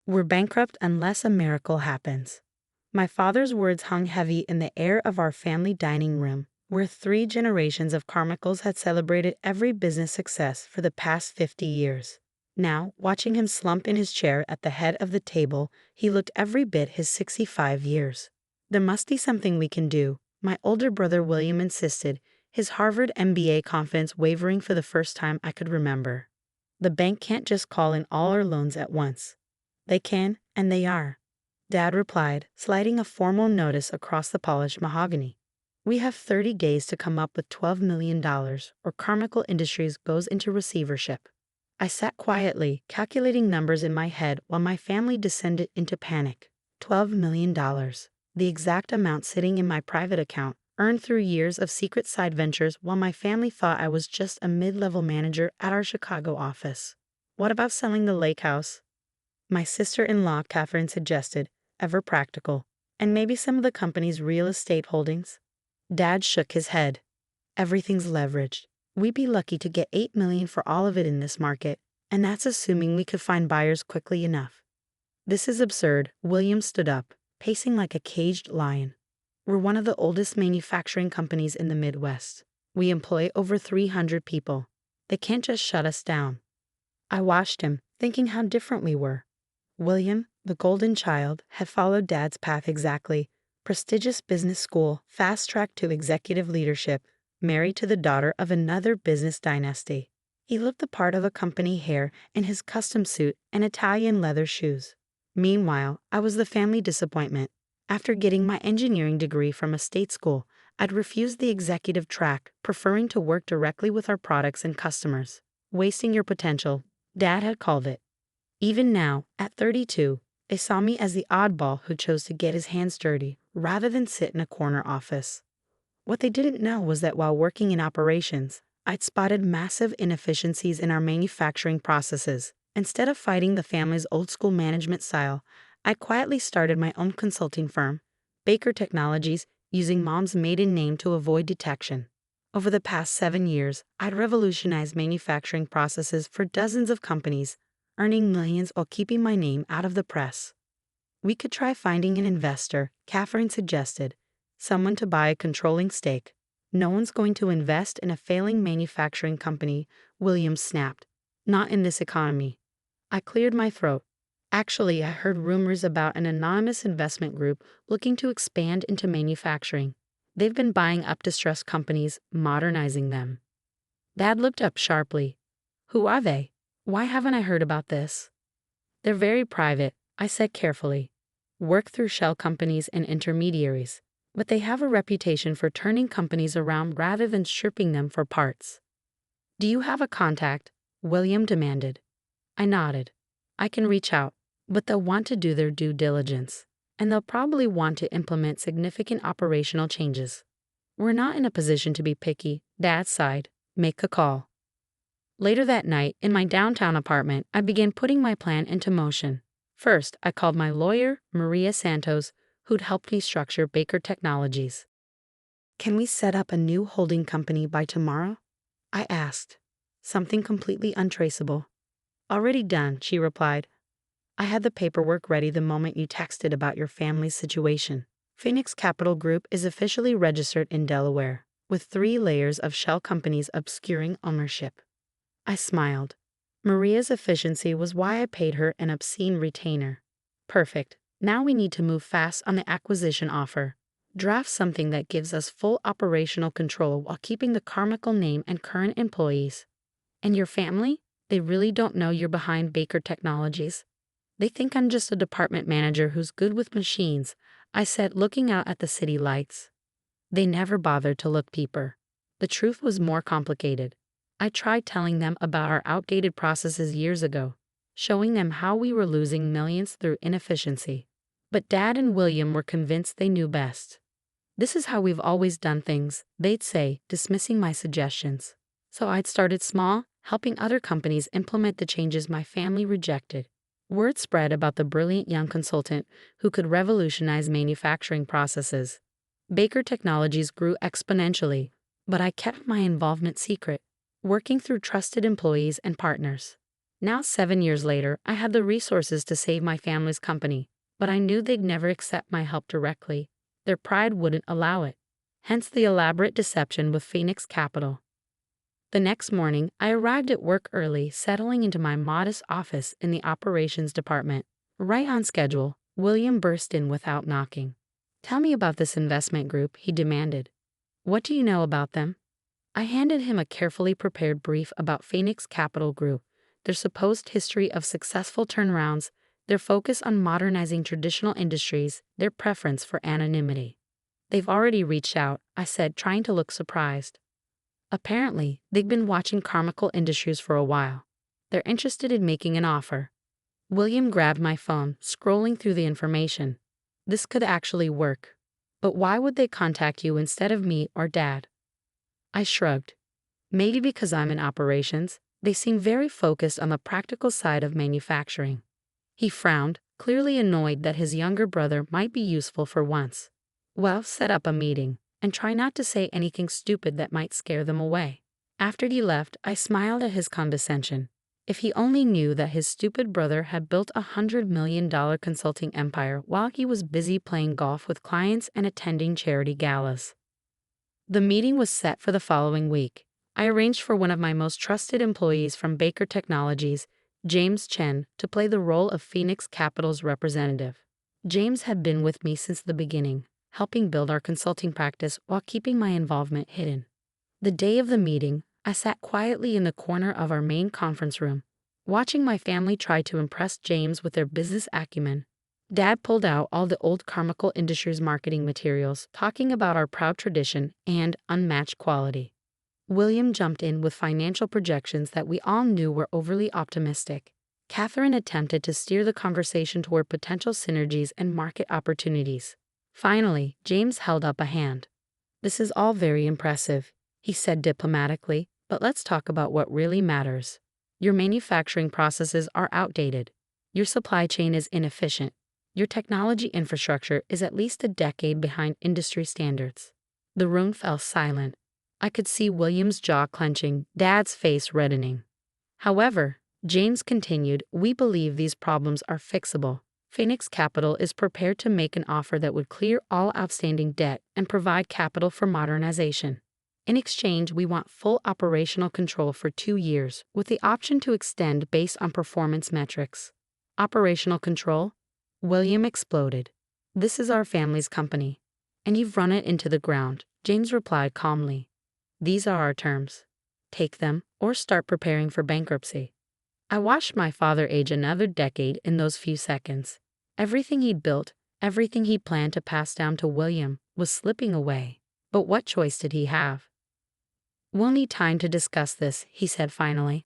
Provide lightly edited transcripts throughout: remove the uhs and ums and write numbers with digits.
We're bankrupt unless a miracle happens. My father's words hung heavy in the air of our family dining room, where 3 generations of Carmichaels had celebrated every business success for the past 50 years. Now, watching him slump in his chair at the head of the table, he looked every bit his 65 years. There must be something we can do, my older brother William insisted, his Harvard MBA confidence wavering for the first time I could remember. The bank can't just call in all our loans at once. They can, and they are, Dad replied, sliding a formal notice across the polished mahogany. We have 30 days to come up with $12 million, or Carmichael Industries goes into receivership. I sat quietly, calculating numbers in my head while my family descended into panic. $12 million, the exact amount sitting in my private account, earned through years of secret side ventures while my family thought I was just a mid-level manager at our Chicago office. What about selling the lake house? My sister-in-law, Catherine, suggested, ever practical, and maybe some of the company's real estate holdings. Dad shook his head. Everything's leveraged. We'd be lucky to get $8 million for all of it in this market, and that's assuming we could find buyers quickly enough. This is absurd. William stood up, pacing like a caged lion. We're one of the oldest manufacturing companies in the Midwest. We employ over 300 people. They can't just shut us down. I watched him, thinking how different we were. William, the golden child, had followed Dad's path exactly. Prestigious business school, fast-tracked to executive leadership, married to the daughter of another business dynasty. He looked the part of a company heir in his custom suit and Italian leather shoes. Meanwhile, I was the family disappointment. After getting my engineering degree from a state school, I'd refused the executive track, preferring to work directly with our products and customers. Wasting your potential, Dad had called it. Even now, at 32, they saw me as the oddball who chose to get his hands dirty rather than sit in a corner office. What they didn't know was that while working in operations, I'd spotted massive inefficiencies in our manufacturing processes. Instead of fighting the family's old-school management style, I quietly started my own consulting firm, Baker Technologies, using Mom's maiden name to avoid detection. Over the past 7 years, I'd revolutionized manufacturing processes for dozens of companies, earning millions while keeping my name out of the press. We could try finding an investor, Catherine suggested, someone to buy a controlling stake. No one's going to invest in a failing manufacturing company, Williams snapped. Not in this economy. I cleared my throat. Actually, I heard rumors about an anonymous investment group looking to expand into manufacturing. They've been buying up distressed companies, modernizing them. Dad looked up sharply. Who are they? Why haven't I heard about this? They're very private, I said carefully. Work through shell companies and intermediaries. But they have a reputation for turning companies around rather than stripping them for parts. Do you have a contact? William demanded. I nodded. I can reach out, but they'll want to do their due diligence, and they'll probably want to implement significant operational changes. We're not in a position to be picky, Dad sighed. Make a call. Later that night, in my downtown apartment, I began putting my plan into motion. First, I called my lawyer, Maria Santos, who'd helped me structure Baker Technologies. Can we set up a new holding company by tomorrow? I asked. Something completely untraceable. Already done, she replied. I had the paperwork ready the moment you texted about your family's situation. Phoenix Capital Group is officially registered in Delaware, with 3 layers of shell companies obscuring ownership. I smiled. Maria's efficiency was why I paid her an obscene retainer. Perfect. Now we need to move fast on the acquisition offer. Draft something that gives us full operational control while keeping the Carmichael name and current employees. And your family? They really don't know you're behind Baker Technologies. They think I'm just a department manager who's good with machines, I said, looking out at the city lights. They never bothered to look deeper. The truth was more complicated. I tried telling them about our outdated processes years ago, showing them how we were losing millions through inefficiency. But Dad and William were convinced they knew best. This is how we've always done things, they'd say, dismissing my suggestions. So I'd started small, helping other companies implement the changes my family rejected. Word spread about the brilliant young consultant who could revolutionize manufacturing processes. Baker Technologies grew exponentially, but I kept my involvement secret, working through trusted employees and partners. Now, 7 years later, I had the resources to save my family's company, but I knew they'd never accept my help directly. Their pride wouldn't allow it. Hence the elaborate deception with Phoenix Capital. The next morning, I arrived at work early, settling into my modest office in the operations department. Right on schedule, William burst in without knocking. "Tell me about this investment group," he demanded. "What do you know about them?" I handed him a carefully prepared brief about Phoenix Capital Group, their supposed history of successful turnarounds, their focus on modernizing traditional industries, their preference for anonymity. "They've already reached out," I said, trying to look surprised. "Apparently, they've been watching Carmichael Industries for a while. They're interested in making an offer." William grabbed my phone, scrolling through the information. This could actually work. But why would they contact you instead of me or Dad? I shrugged. Maybe because I'm in operations. They seem very focused on the practical side of manufacturing. He frowned, clearly annoyed that his younger brother might be useful for once. "Well, set up a meeting, and try not to say anything stupid that might scare them away." After he left, I smiled at his condescension. If he only knew that his stupid brother had built a $100 million consulting empire while he was busy playing golf with clients and attending charity galas. The meeting was set for the following week. I arranged for one of my most trusted employees from Baker Technologies, James Chen, to play the role of Phoenix Capital's representative. James had been with me since the beginning, helping build our consulting practice while keeping my involvement hidden. The day of the meeting, I sat quietly in the corner of our main conference room, watching my family try to impress James with their business acumen. Dad pulled out all the old Carmichael Industries marketing materials, talking about our proud tradition and unmatched quality. William jumped in with financial projections that we all knew were overly optimistic. Catherine attempted to steer the conversation toward potential synergies and market opportunities. Finally, James held up a hand. "This is all very impressive," he said diplomatically, "but let's talk about what really matters. Your manufacturing processes are outdated. Your supply chain is inefficient. Your technology infrastructure is at least a decade behind industry standards." The room fell silent. I could see William's jaw clenching, Dad's face reddening. However, James continued, "We believe these problems are fixable. Phoenix Capital is prepared to make an offer that would clear all outstanding debt and provide capital for modernization. In exchange, we want full operational control for 2 years, with the option to extend based on performance metrics." "Operational control?" William exploded. "This is our family's company, and you've run it into the ground," James replied calmly. "These are our terms. Take them, or start preparing for bankruptcy." I watched my father age another decade in those few seconds. Everything he'd built, everything he planned to pass down to William, was slipping away. But what choice did he have? "We'll need time to discuss this," he said finally.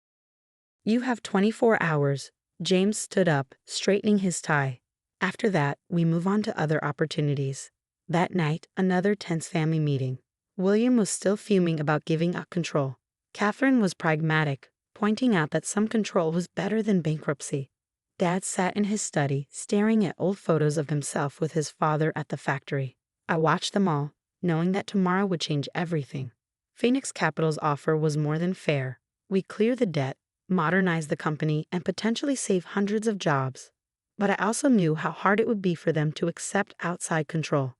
"You have 24 hours. James stood up, straightening his tie. "After that, we move on to other opportunities." That night, another tense family meeting. William was still fuming about giving up control. Catherine was pragmatic, pointing out that some control was better than bankruptcy. Dad sat in his study, staring at old photos of himself with his father at the factory. I watched them all, knowing that tomorrow would change everything. Phoenix Capital's offer was more than fair. We clear the debt, modernize the company, and potentially save hundreds of jobs. But I also knew how hard it would be for them to accept outside control.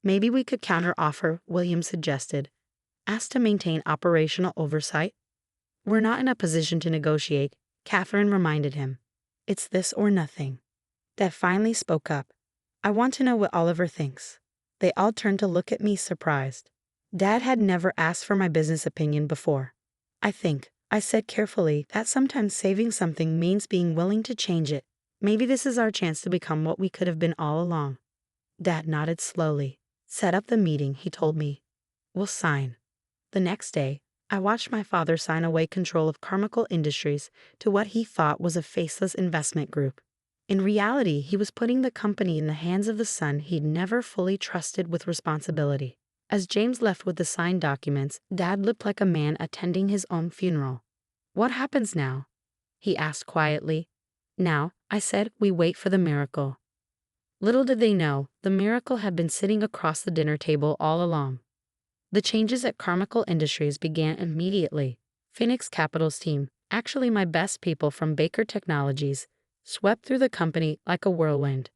"Maybe we could counter-offer," William suggested. "Ask to maintain operational oversight." "We're not in a position to negotiate," Catherine reminded him. "It's this or nothing." Dad finally spoke up. "I want to know what Oliver thinks." They all turned to look at me surprised. Dad had never asked for my business opinion before. I said carefully, that sometimes saving something means being willing to change it. Maybe this is our chance to become what we could have been all along." Dad nodded slowly. "Set up the meeting," he told me. "We'll sign." The next day, I watched my father sign away control of Carmichael Industries to what he thought was a faceless investment group. In reality, he was putting the company in the hands of the son he'd never fully trusted with responsibility. As James left with the signed documents, Dad looked like a man attending his own funeral. "What happens now?" he asked quietly. "Now," I said, "we wait for the miracle." Little did they know, the miracle had been sitting across the dinner table all along. The changes at Carmichael Industries began immediately. Phoenix Capital's team, Actually, my best people from Baker Technologies swept through the company like a whirlwind.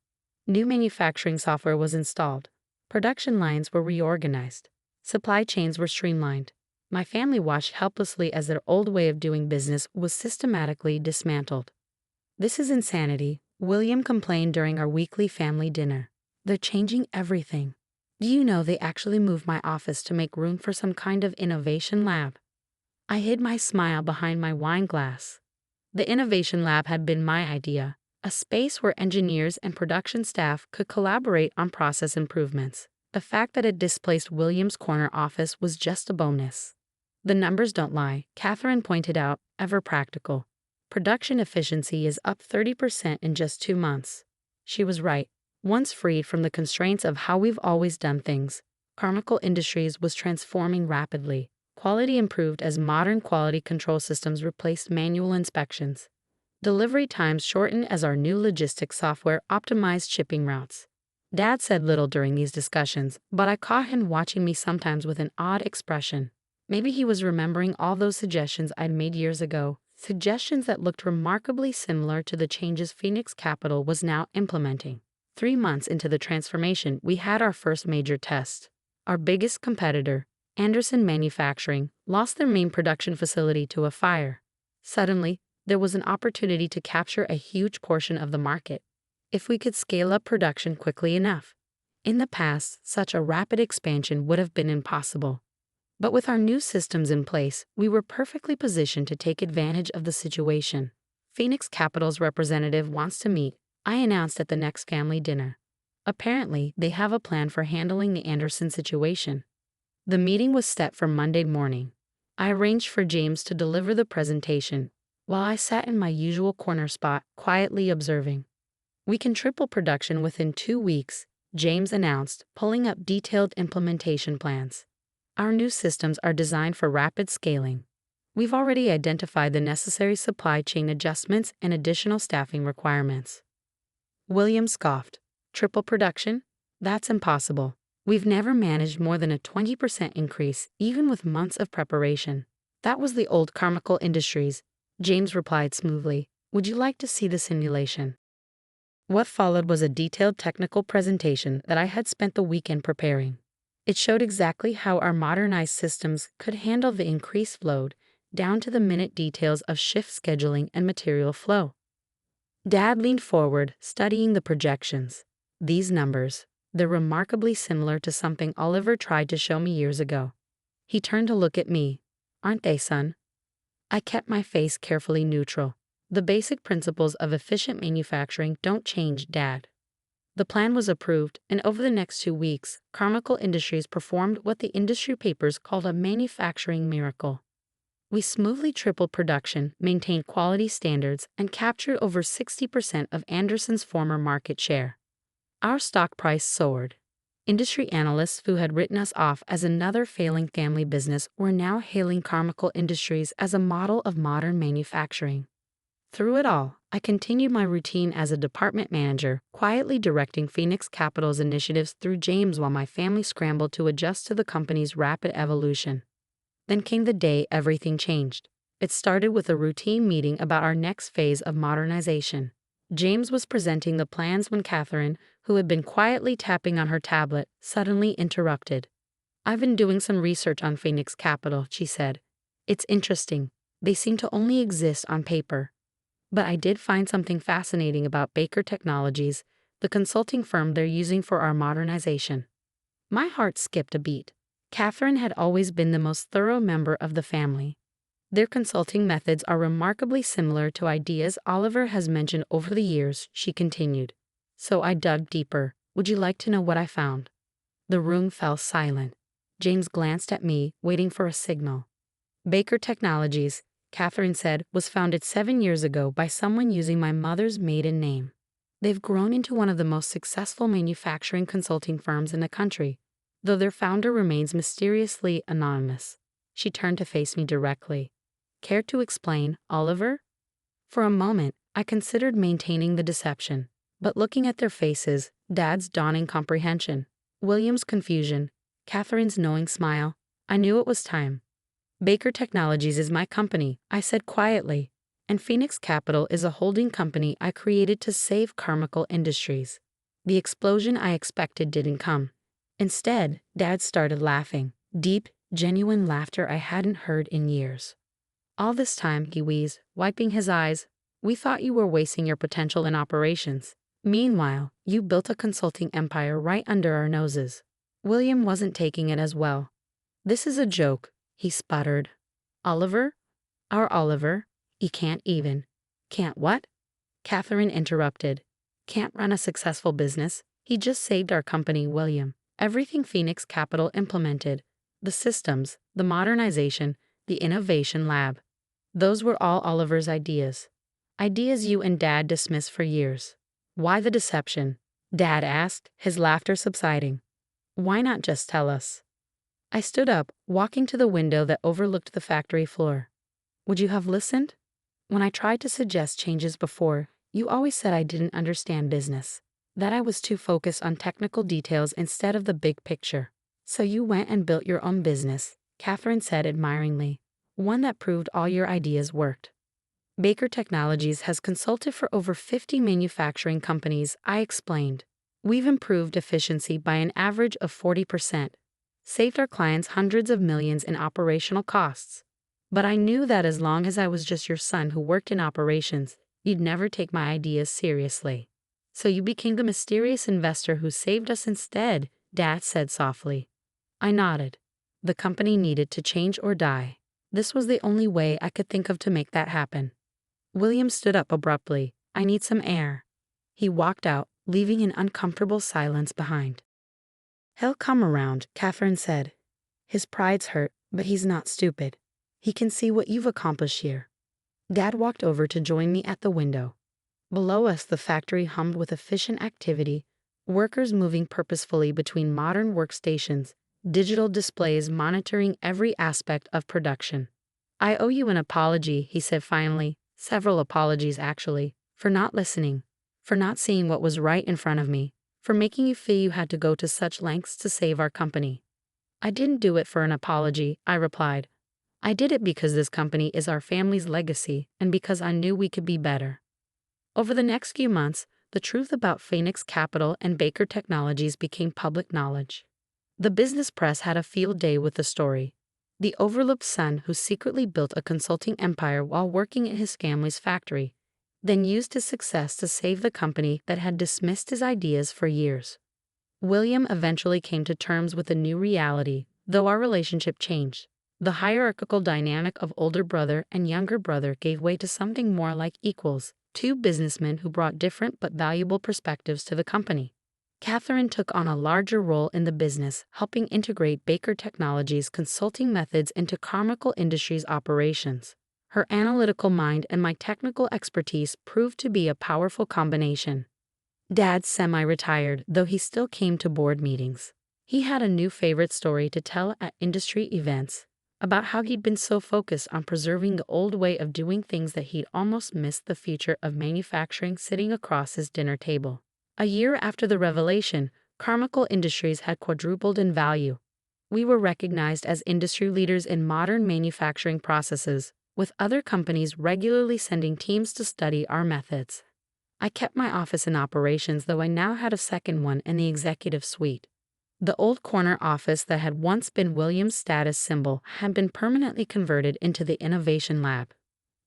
New manufacturing software was installed. Production lines were reorganized. Supply chains were streamlined. My family watched helplessly as their old way of doing business was systematically dismantled. "This is insanity," William complained during our weekly family dinner. "They're changing everything. Do you know they actually moved my office to make room for some kind of innovation lab?" I hid my smile behind my wine glass. The innovation lab had been my idea, a space where engineers and production staff could collaborate on process improvements. The fact that it displaced William's corner office was just a bonus. "The numbers don't lie," Catherine pointed out, ever practical. "Production efficiency is up 30% in just 2 months. She was right. Once freed from the constraints of how we've always done things, Carmichael Industries was transforming rapidly. Quality improved as modern quality control systems replaced manual inspections. Delivery times shortened as our new logistics software optimized shipping routes. Dad said little during these discussions, but I caught him watching me sometimes with an odd expression. Maybe he was remembering all those suggestions I'd made years ago, suggestions that looked remarkably similar to the changes Phoenix Capital was now implementing. 3 months into the transformation, we had our first major test. Our biggest competitor, Anderson Manufacturing, lost their main production facility to a fire. Suddenly, there was an opportunity to capture a huge portion of the market, if we could scale up production quickly enough. In the past, such a rapid expansion would have been impossible. But with our new systems in place, we were perfectly positioned to take advantage of the situation. "Phoenix Capital's representative wants to meet," I announced at the next family dinner. "Apparently, they have a plan for handling the Anderson situation." The meeting was set for Monday morning. I arranged for James to deliver the presentation, while I sat in my usual corner spot, quietly observing. "We can triple production within 2 weeks," James announced, pulling up detailed implementation plans. "Our new systems are designed for rapid scaling. We've already identified the necessary supply chain adjustments and additional staffing requirements." William scoffed. "Triple production? That's impossible. We've never managed more than a 20% increase, even with months of preparation." "That was the old Carmichael Industries," James replied smoothly. "Would you like to see the simulation?" What followed was a detailed technical presentation that I had spent the weekend preparing. It showed exactly how our modernized systems could handle the increased load, down to the minute details of shift scheduling and material flow. Dad leaned forward, studying the projections. "These numbers, they're remarkably similar to something Oliver tried to show me years ago." He turned to look at me. "Aren't they, son?" I kept my face carefully neutral. "The basic principles of efficient manufacturing don't change, Dad." The plan was approved, and over the next 2 weeks, Carmichael Industries performed what the industry papers called a manufacturing miracle. We smoothly tripled production, maintained quality standards, and captured over 60% of Anderson's former market share. Our stock price soared. Industry analysts who had written us off as another failing family business were now hailing Carmichael Industries as a model of modern manufacturing. Through it all, I continued my routine as a department manager, quietly directing Phoenix Capital's initiatives through James while my family scrambled to adjust to the company's rapid evolution. Then came the day everything changed. It started with a routine meeting about our next phase of modernization. James was presenting the plans when Catherine, who had been quietly tapping on her tablet, suddenly interrupted. "I've been doing some research on Phoenix Capital," she said. "It's interesting. They seem to only exist on paper. But I did find something fascinating about Baker Technologies, the consulting firm they're using for our modernization." My heart skipped a beat. Catherine had always been the most thorough member of the family. "Their consulting methods are remarkably similar to ideas Oliver has mentioned over the years," she continued. So I dug deeper. "Would you like to know what I found?" The room fell silent. James glanced at me, waiting for a signal. "Baker Technologies," Catherine said, "was founded 7 years ago by someone using my mother's maiden name. They've grown into one of the most successful manufacturing consulting firms in the country, though their founder remains mysteriously anonymous." She turned to face me directly. "Care to explain, Oliver?" For a moment, I considered maintaining the deception, but looking at their faces, Dad's dawning comprehension, William's confusion, Catherine's knowing smile, I knew it was time. Baker Technologies is my company, I said quietly, and Phoenix Capital is a holding company I created to save Carmichael Industries. The explosion I expected didn't come. Instead, Dad started laughing, deep, genuine laughter I hadn't heard in years. All this time, he wheezed, wiping his eyes, we thought you were wasting your potential in operations. Meanwhile, you built a consulting empire right under our noses. William wasn't taking it as well. This is a joke, he sputtered. Oliver? Our Oliver? He can't even. Can't what? Catherine interrupted. Can't run a successful business. He just saved our company, William. Everything Phoenix Capital implemented. The systems, the modernization, the innovation lab. Those were all Oliver's ideas. Ideas you and Dad dismissed for years. Why the deception? Dad asked, his laughter subsiding. Why not just tell us? I stood up, walking to the window that overlooked the factory floor. Would you have listened? When I tried to suggest changes before, you always said I didn't understand business, that I was too focused on technical details instead of the big picture. So you went and built your own business, Catherine said admiringly, one that proved all your ideas worked. Baker Technologies has consulted for over 50 manufacturing companies, I explained. We've improved efficiency by an average of 40%, saved our clients hundreds of millions in operational costs. But I knew that as long as I was just your son who worked in operations, you'd never take my ideas seriously. So you became the mysterious investor who saved us instead, Dad said softly. I nodded. The company needed to change or die. This was the only way I could think of to make that happen. William stood up abruptly. I need some air. He walked out, leaving an uncomfortable silence behind. He'll come around, Catherine said. His pride's hurt, but he's not stupid. He can see what you've accomplished here. Dad walked over to join me at the window. Below us, the factory hummed with efficient activity, workers moving purposefully between modern workstations, digital displays monitoring every aspect of production. I owe you an apology, he said finally, several apologies actually, for not listening, for not seeing what was right in front of me, for making you feel you had to go to such lengths to save our company. I didn't do it for an apology, I replied. I did it because this company is our family's legacy and because I knew we could be better. Over the next few months, the truth about Phoenix Capital and Baker Technologies became public knowledge. The business press had a field day with the story. The overlooked son who secretly built a consulting empire while working in his family's factory, then used his success to save the company that had dismissed his ideas for years. William eventually came to terms with a new reality, though our relationship changed. The hierarchical dynamic of older brother and younger brother gave way to something more like equals, two businessmen who brought different but valuable perspectives to the company. Catherine took on a larger role in the business, helping integrate Baker Technologies' consulting methods into Carmichael Industries' operations. Her analytical mind and my technical expertise proved to be a powerful combination. Dad semi-retired, though he still came to board meetings. He had a new favorite story to tell at industry events, about how he'd been so focused on preserving the old way of doing things that he'd almost missed the future of manufacturing sitting across his dinner table. A year after the revelation, Carmichael Industries had quadrupled in value. We were recognized as industry leaders in modern manufacturing processes, with other companies regularly sending teams to study our methods. I kept my office in operations, though I now had a second one in the executive suite. The old corner office that had once been William's status symbol had been permanently converted into the innovation lab,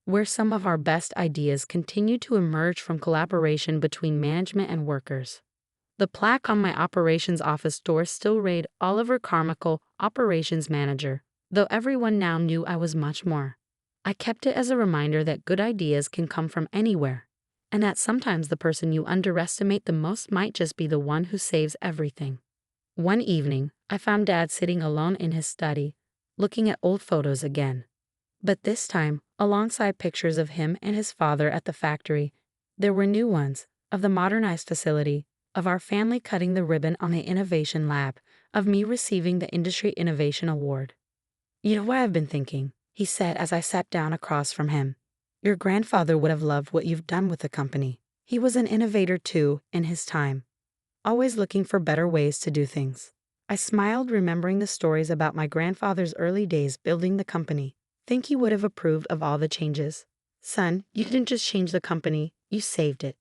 where some of our best ideas continued to emerge from collaboration between management and workers. The plaque on my operations office door still read Oliver Carmichael, Operations Manager, though everyone now knew I was much more. I kept it as a reminder that good ideas can come from anywhere, and that sometimes the person you underestimate the most might just be the one who saves everything. One evening, I found Dad sitting alone in his study, looking at old photos again. But this time, alongside pictures of him and his father at the factory, there were new ones, of the modernized facility, of our family cutting the ribbon on the innovation lab, of me receiving the Industry Innovation Award. You know what I've been thinking, he said as I sat down across from him. Your grandfather would have loved what you've done with the company. He was an innovator too, in his time, always looking for better ways to do things. I smiled, remembering the stories about my grandfather's early days building the company. Think he would have approved of all the changes. Son, you didn't just change the company, you saved it.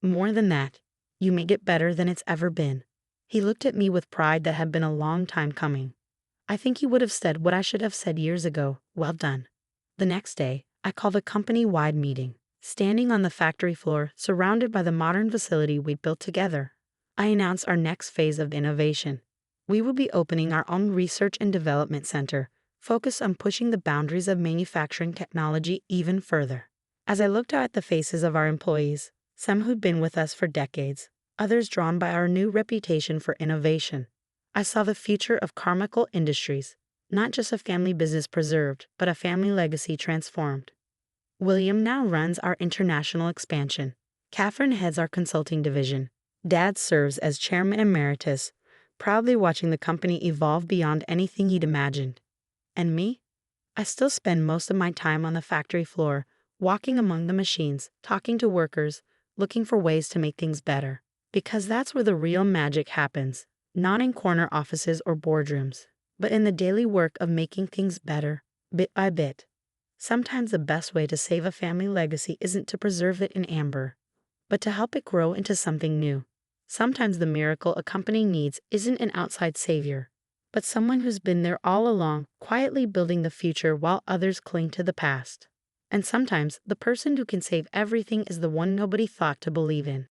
More than that, you made it better than it's ever been. He looked at me with pride that had been a long time coming. I think he would have said what I should have said years ago, well done. The next day, I called a company-wide meeting. Standing on the factory floor, surrounded by the modern facility we'd built together, I announced our next phase of innovation. We will be opening our own research and development center, focused on pushing the boundaries of manufacturing technology even further. As I looked out at the faces of our employees, some who'd been with us for decades, others drawn by our new reputation for innovation, I saw the future of Carmichael Industries, not just a family business preserved, but a family legacy transformed. William now runs our international expansion. Catherine heads our consulting division. Dad serves as chairman emeritus, proudly watching the company evolve beyond anything he'd imagined. And me? I still spend most of my time on the factory floor, walking among the machines, talking to workers, looking for ways to make things better. Because that's where the real magic happens, not in corner offices or boardrooms, but in the daily work of making things better, bit by bit. Sometimes the best way to save a family legacy isn't to preserve it in amber, but to help it grow into something new. Sometimes the miracle a company needs isn't an outside savior, but someone who's been there all along, quietly building the future while others cling to the past. And sometimes the person who can save everything is the one nobody thought to believe in.